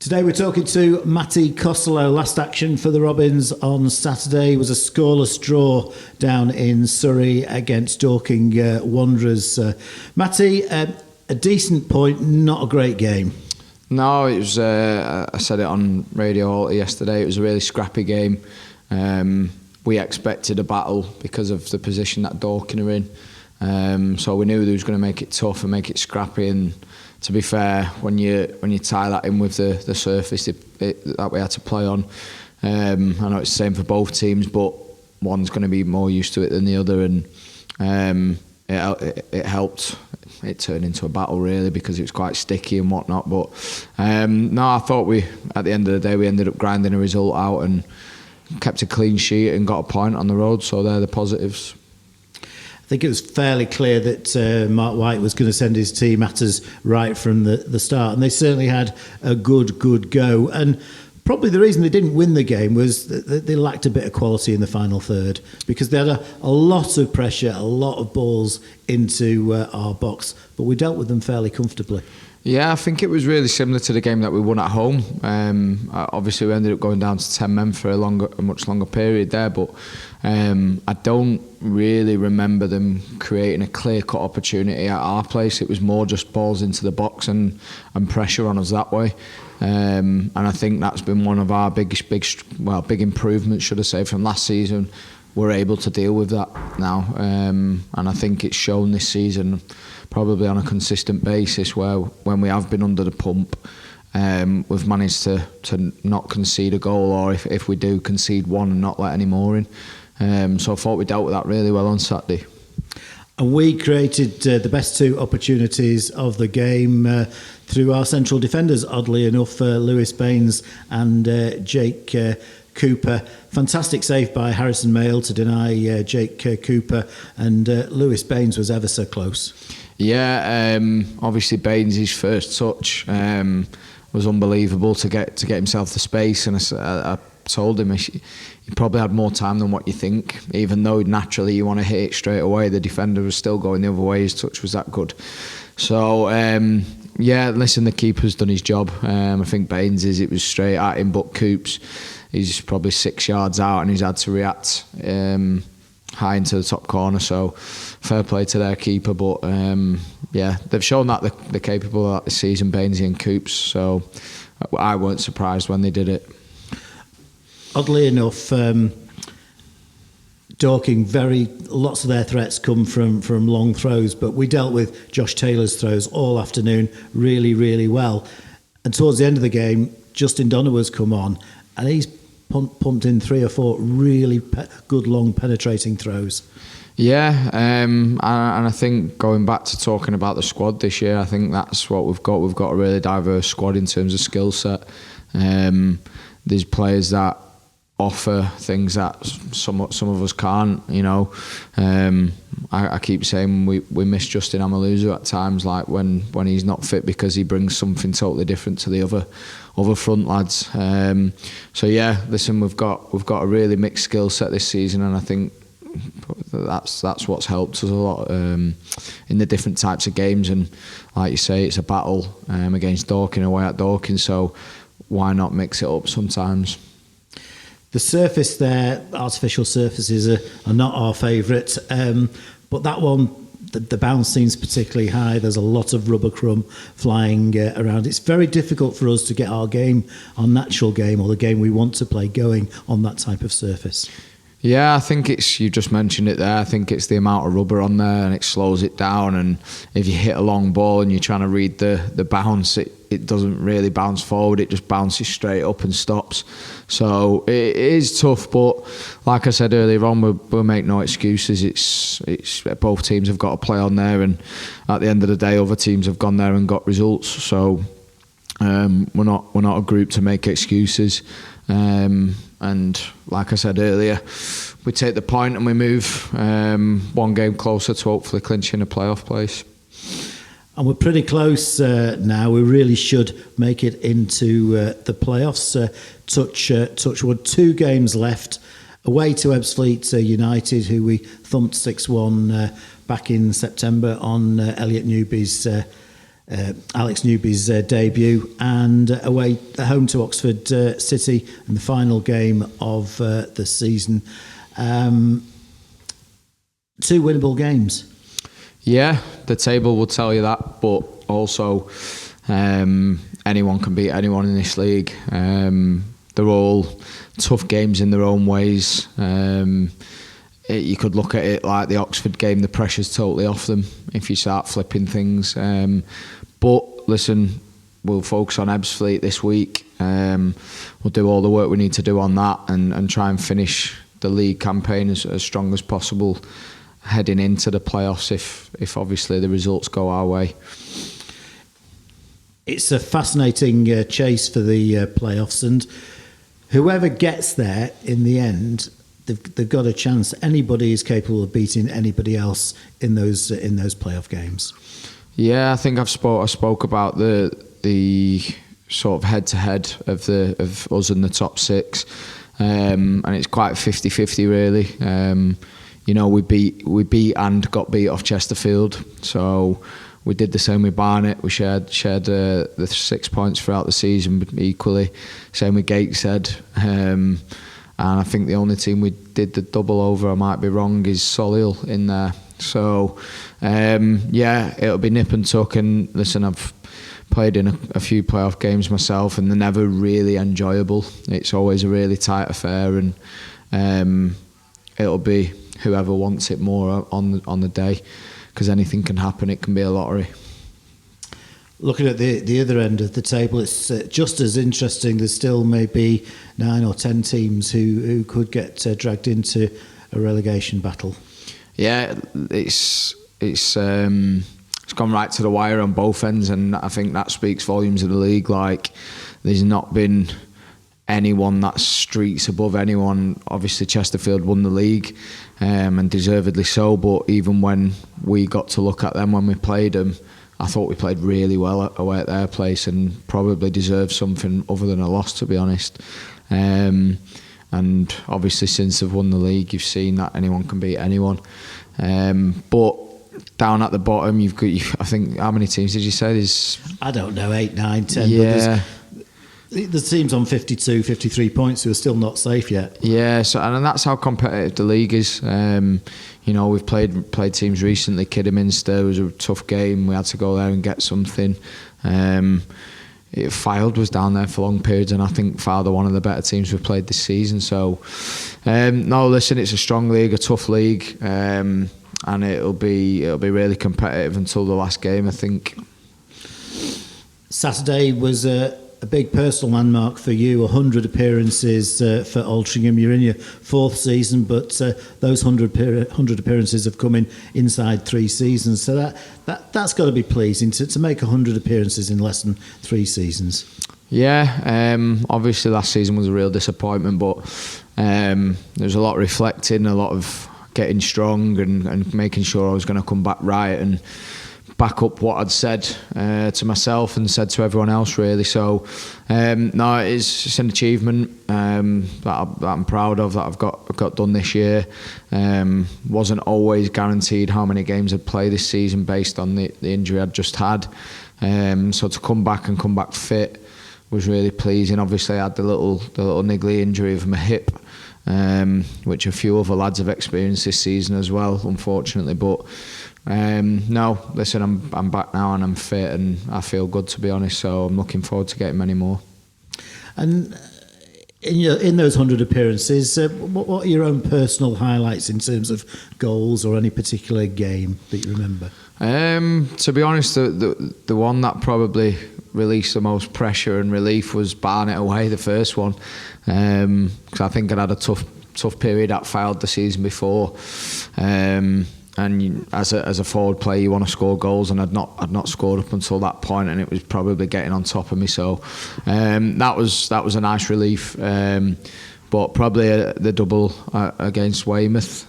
Today we're talking to Matty Kosylo. Last action for the Robins on Saturday was a scoreless draw down in Surrey against Dorking Wanderers. Matty, a decent point, not a great game. No, it was. I said it on Radio Alty yesterday. It was a really scrappy game. We expected a battle because of the position that Dorking are in. So we knew they was going to make it tough and make it scrappy. And to be fair, when you tie that in with the surface that we had to play on, I know it's the same for both teams, but one's going to be more used to it than the other, and it helped. It turned into a battle really because it was quite sticky and whatnot. But no, I thought at the end of the day we ended up grinding a result out and kept a clean sheet and got a point on the road. So they're the positives. I think it was fairly clear that Mark White was going to send his team at us right from the start, and they certainly had a good go. And probably the reason they didn't win the game was that they lacked a bit of quality in the final third, because they had a lot of pressure, a lot of balls into our box, but we dealt with them fairly comfortably. Yeah, I think it was really similar to the game that we won at home. Obviously, we ended up going down to 10 men for a much longer period there, but I don't really remember them creating a clear-cut opportunity at our place. It was more just balls into the box and pressure on us that way. And I think that's been one of our big improvements, should I say, from last season. We're able to deal with that now, and I think it's shown this season, probably on a consistent basis, where when we have been under the pump, we've managed to not concede a goal, or if we do concede one, and not let any more in. So I thought we dealt with that really well on Saturday. And we created the best two opportunities of the game through our central defenders, oddly enough, Lewis Baines and Jake Cooper. Fantastic save by Harrison Mayle to deny Jake Cooper, and Lewis Baines was ever so close. Yeah, obviously Baines' first touch was unbelievable to get himself the space, and I told him he probably had more time than what you think. Even though naturally you want to hit it straight away, the defender was still going the other way. His touch was that good. So yeah, listen, the keeper's done his job. I think Baines, it was straight at him, but Coops, he's probably 6 yards out and he's had to react high into the top corner. So fair play to their keeper, but yeah, they've shown that they're capable of that this season, Bainesy and Coops. So I weren't surprised when they did it. Oddly enough, Dorking, lots of their threats come from long throws, but we dealt with Josh Taylor's throws all afternoon really well. And towards the end of the game, Justin Donowa's come on, and he's pumped in 3 or 4 really good long penetrating throws. Yeah, and I think going back to talking about the squad this year, I think that's what we've got. We've got a really diverse squad in terms of skill set. There's players that offer things that some of us can't, you know. I keep saying we miss Justin Amaluzu at times, like when he's not fit, because he brings something totally different to the other front lads. So yeah, listen, we've got a really mixed skill set this season, and I think that's what's helped us a lot in the different types of games. And like you say, it's a battle against Dorking, away at Dorking, so why not mix it up sometimes? The surface there, artificial surfaces, are not our favourite, but that one, the bounce seems particularly high. There's a lot of rubber crumb flying around. It's very difficult for us to get our natural game, or the game we want to play, going on that type of surface. Yeah, I think you just mentioned it there. I think it's the amount of rubber on there, and it slows it down. And if you hit a long ball and you're trying to read the bounce, it doesn't really bounce forward. It just bounces straight up and stops. So it is tough, but like I said earlier on, we'll make no excuses. It's both teams have got to play on there, and at the end of the day, other teams have gone there and got results. So we're not a group to make excuses. And like I said earlier, we take the point and we move one game closer to hopefully clinching a playoff place. And we're pretty close now. We really should make it into the playoffs. Touch wood, 2 games left. Away to Ebbsfleet United, who we thumped 6-1 back in September on Elliot Newby's Alex Newby's debut, and away home to Oxford City in the final game of the season. 2 winnable games. Yeah, the table will tell you that, but also anyone can beat anyone in this league. They're all tough games in their own ways. You could look at it like the Oxford game, the pressure's totally off them if you start flipping things. But listen, we'll focus on Ebbsfleet this week. We'll do all the work we need to do on that and try and finish the league campaign as strong as possible heading into the playoffs if obviously the results go our way. It's a fascinating chase for the playoffs, and whoever gets there in the end, they've got a chance. Anybody is capable of beating anybody else in those playoff games. Yeah, I think I spoke about the sort of head to head of us in the top 6, and it's quite 50-50 really. We beat and got beat off Chesterfield, so we did the same with Barnet. We shared the 6 points throughout the season equally. Same with Gateshead. And I think the only team we did the double over, I might be wrong, is Solihull in there. So, it'll be nip and tuck. And listen, I've played in a few playoff games myself, and they're never really enjoyable. It's always a really tight affair, and it'll be whoever wants it more on the day, because anything can happen. It can be a lottery. Looking at the other end of the table, it's just as interesting. There's still maybe 9 or 10 teams who could get dragged into a relegation battle. Yeah, it's gone right to the wire on both ends, and I think that speaks volumes of the league. Like, there's not been anyone that streaks above anyone. Obviously Chesterfield won the league, and deservedly so, but even when we got to look at them when we played them, I thought we played really well away at their place and probably deserved something other than a loss, to be honest. And obviously since they've won the league, you've seen that anyone can beat anyone. But down at the bottom, you've got, I think, how many teams did you say? There's, I don't know, 8, 9, 10. Yeah. But the team's on 52, 53 points who are still not safe yet. Yeah, so and that's how competitive the league is. We've played teams recently. Kidderminster was a tough game. We had to go there and get something. Fylde was down there for long periods, and I think Fylde are one of the better teams we've played this season. So, no, listen, it's a strong league, a tough league, and it'll be really competitive until the last game, I think. Saturday was a big personal landmark for you. 100 appearances for Altrincham. You're in your 4th season, but those 100 appearances have come in inside 3 seasons. So that's got to be pleasing to make 100 appearances in less than 3 seasons. Yeah, obviously last season was a real disappointment, but there's a lot of reflecting, a lot of getting strong and making sure I was going to come back right and back up what I'd said to myself and said to everyone else, really. So no, it's an achievement that I'm proud of, that I've got done this year. Wasn't always guaranteed how many games I'd play this season based on the injury I'd just had, so to come back fit was really pleasing. Obviously I had the little niggly injury of my hip, which a few other lads have experienced this season as well, unfortunately, but no, listen, I'm back now and I'm fit and I feel good, to be honest, so I'm looking forward to getting many more. And in those 100 appearances, what are your own personal highlights in terms of goals or any particular game that you remember? To be honest, the one that probably released the most pressure and relief was Barnet away, the first one, because I think I'd had a tough period at Fylde the season before. And as a forward player, you want to score goals, and I'd not scored up until that point, and it was probably getting on top of me. So that was a nice relief. But probably the double against Weymouth.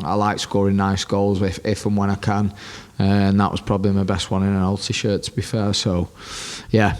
I like scoring nice goals if and when I can, and that was probably my best one in an Alty shirt, to be fair. So, yeah.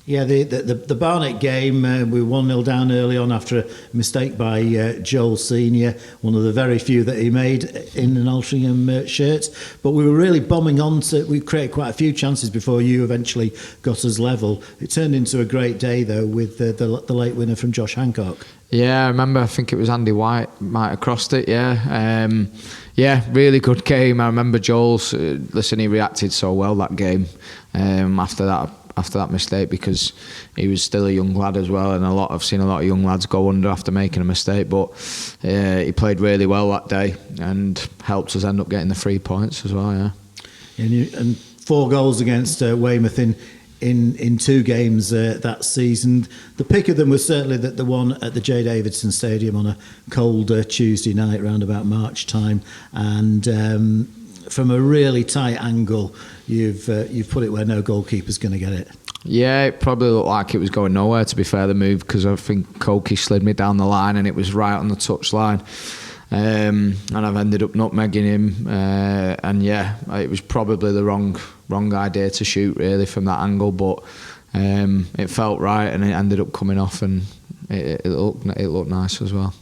Yeah, the Barnet game, we were 1-0 down early on after a mistake by Joel Senior, one of the very few that he made in an Altrincham shirt. But we were really bombing on we created quite a few chances before you eventually got us level. It turned into a great day, though, with the late winner from Josh Hancock. Yeah, I remember, I think it was Andy White might have crossed it, yeah. Yeah, really good game. I remember Joel's, he reacted so well that game after that mistake, because he was still a young lad as well, and I've seen a lot of young lads go under after making a mistake, but he played really well that day and helped us end up getting the 3 points as well, yeah. And 4 goals against Weymouth in 2 games that season. The pick of them was certainly the one at the J. Davidson Stadium on a cold Tuesday night around about March time, and from a really tight angle, you've put it where no goalkeeper's going to get it. Yeah, it probably looked like it was going nowhere, to be fair, the move, because I think Koki slid me down the line and it was right on the touch line. And I've ended up nutmegging him, and yeah, it was probably the wrong idea to shoot really from that angle, but it felt right and it ended up coming off, and it looked nice as well.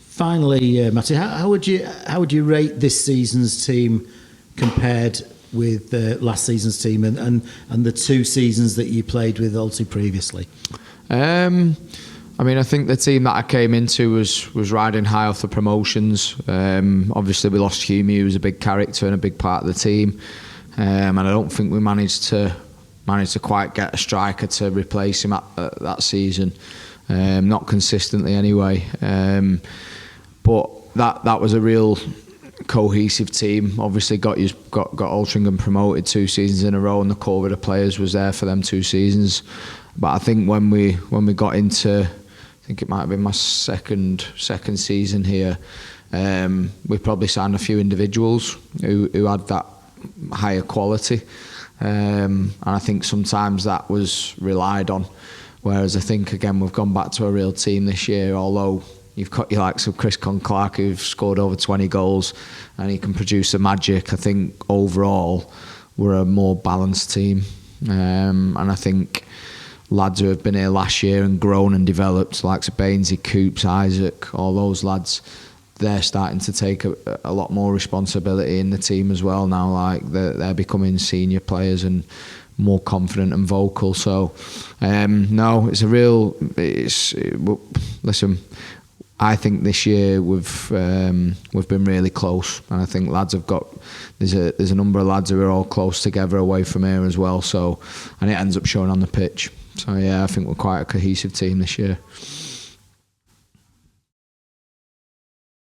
Finally, Matty, how would you rate this season's team compared with last season's team and the 2 seasons that you played with Alty previously? I mean, I think the team that I came into was riding high off the promotions. Obviously, we lost Hume, who was a big character and a big part of the team, and I don't think we managed to quite get a striker to replace him at that season. Not consistently anyway. But that was a real cohesive team. Obviously got Altrincham promoted 2 seasons in a row, and the core of the players was there for them 2 seasons. But I think when we got into, I think it might have been my second season here, we probably signed a few individuals who had that higher quality, and I think sometimes that was relied on. Whereas I think again we've gone back to a real team this year, although you've got your likes of Chris Clark, who've scored over 20 goals and he can produce the magic. I think overall we're a more balanced team, and I think lads who have been here last year and grown and developed, likes of Bainesy, Coops, Isaac, all those lads, they're starting to take a lot more responsibility in the team as well now. Like they're becoming senior players and more confident and vocal. So no, listen, I think this year we've been really close, and I think lads have got, there's a number of lads who are all close together away from here as well. So, and it ends up showing on the pitch. So yeah, I think we're quite a cohesive team this year.